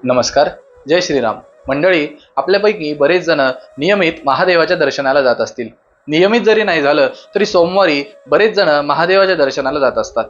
नमस्कार. जय श्रीराम. मंडळी, आपल्यापैकी बरेच जण नियमित महादेवाच्या दर्शनाला जात असतील. नियमित जरी नाही झालं तरी सोमवारी बरेच जण महादेवाच्या दर्शनाला जात असतात.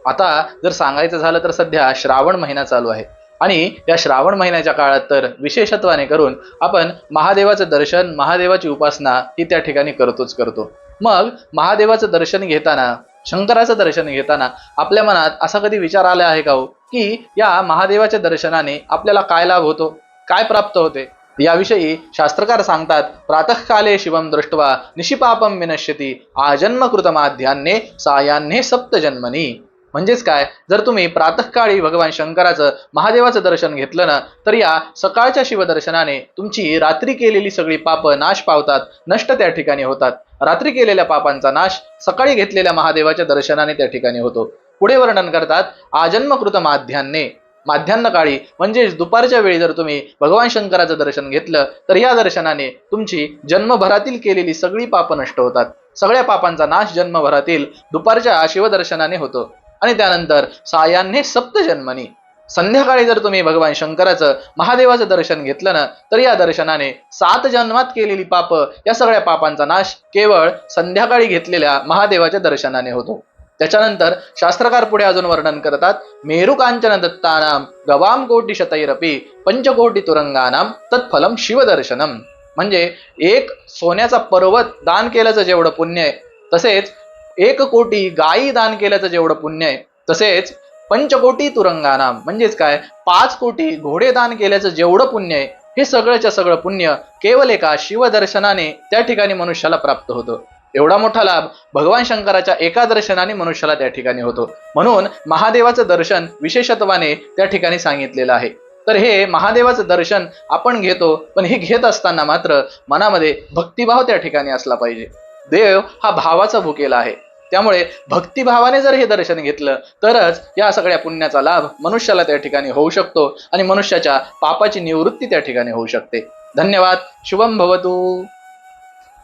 आता जर सांगायचं झालं तर सध्या श्रावण महिना चालू आहे आणि या श्रावण महिन्याच्या काळात तर विशेषत्वाने करून आपण महादेवाचं दर्शन, महादेवाची उपासना ही त्या ठिकाणी करतोच करतो. मग महादेवाचं दर्शन घेताना, शंकराचं दर्शन घेताना आपल्या मनात असा कधी विचार आला आहे का हो, की या महादेवाच्या दर्शनाने आपल्याला काय लाभ होतो, काय प्राप्त होते? याविषयी शास्त्रकार सांगतात, प्रातःकाले शिवम दृष्ट्वा निशिपापम विनश्यती आजन्मकृतमाध्यान्ने सायान्ने सप्तजन्मनी. म्हणजेच काय, जर तुम्ही प्रातःकाळी भगवान शंकराचं, महादेवाचं दर्शन घेतलं ना, तर या सकाळच्या शिवदर्शनाने तुमची रात्री केलेली सगळी पापं नाश पावतात, नष्ट त्या ठिकाणी होतात. रात्री केलेल्या पापांचा नाश सकाळी घेतलेल्या महादेवाच्या दर्शनाने त्या ठिकाणी होतो. पुढे वर्णन करतात, आजन्मकृत माध्यान्ने, माध्यान्ह काळी म्हणजेच दुपारच्या वेळी जर तुम्ही भगवान शंकराचं दर्शन घेतलं तर या दर्शनाने तुमची जन्मभरातील केलेली सगळी पाप नष्ट होतात. सगळ्या पापांचा नाश जन्मभरातील दुपारच्या शिवदर्शनाने होतो. आणि त्यानंतर सायान्ने सप्तजन्मनी, संध्याकाळी जर तुम्ही भगवान शंकराचं, महादेवाचं दर्शन घेतलं ना, तर या दर्शनाने 7 जन्मात केलेली पाप, या सगळ्या पापांचा नाश केवळ संध्याकाळी घेतलेल्या महादेवाच्या दर्शनाने होतो. त्याच्यानंतर शास्त्रकार पुढे अजून वर्णन करतात, मेरू कांचन दत्तानाम गवाम कोटी शतैरपी पंचकोटी तुरंगानाम तत्फलम शिवदर्शनम. म्हणजे एक सोन्याचा पर्वत दान केल्याचं जेवढं पुण्य आहे, तसेच 1 कोटी गायी दान केल्याचं जेवढं पुण्य आहे, तसेच पंचकोटी तुरंगानाम म्हणजेच काय, 5 कोटी घोडे दान केल्याचं जेवढं पुण्य आहे, हे सगळंच्या सगळं पुण्य केवळ एका शिवदर्शनाने त्या ठिकाणी मनुष्याला प्राप्त होतं. एवढा मोठा लाभ भगवान शंकराच्या एका दर्शनाने मनुष्याला त्या ठिकाणी होतो. म्हणून महादेवाचं दर्शन विशेषत्वाने त्या ठिकाणी सांगितलेलं आहे. तर हे महादेवाचं दर्शन आपण घेतो, पण हे घेत असताना मात्र मनामध्ये भक्तिभाव त्या ठिकाणी असला पाहिजे. देव हा भावाचा भुकेला आहे. त्यामुळे भक्तिभावाने जर हे दर्शन घेतलं तरच या सगळ्या पुण्याचा लाभ मनुष्याला त्या ठिकाणी होऊ शकतो आणि मनुष्याच्या पापाची निवृत्ती त्या ठिकाणी होऊ शकते. धन्यवाद. शुभम भवतु.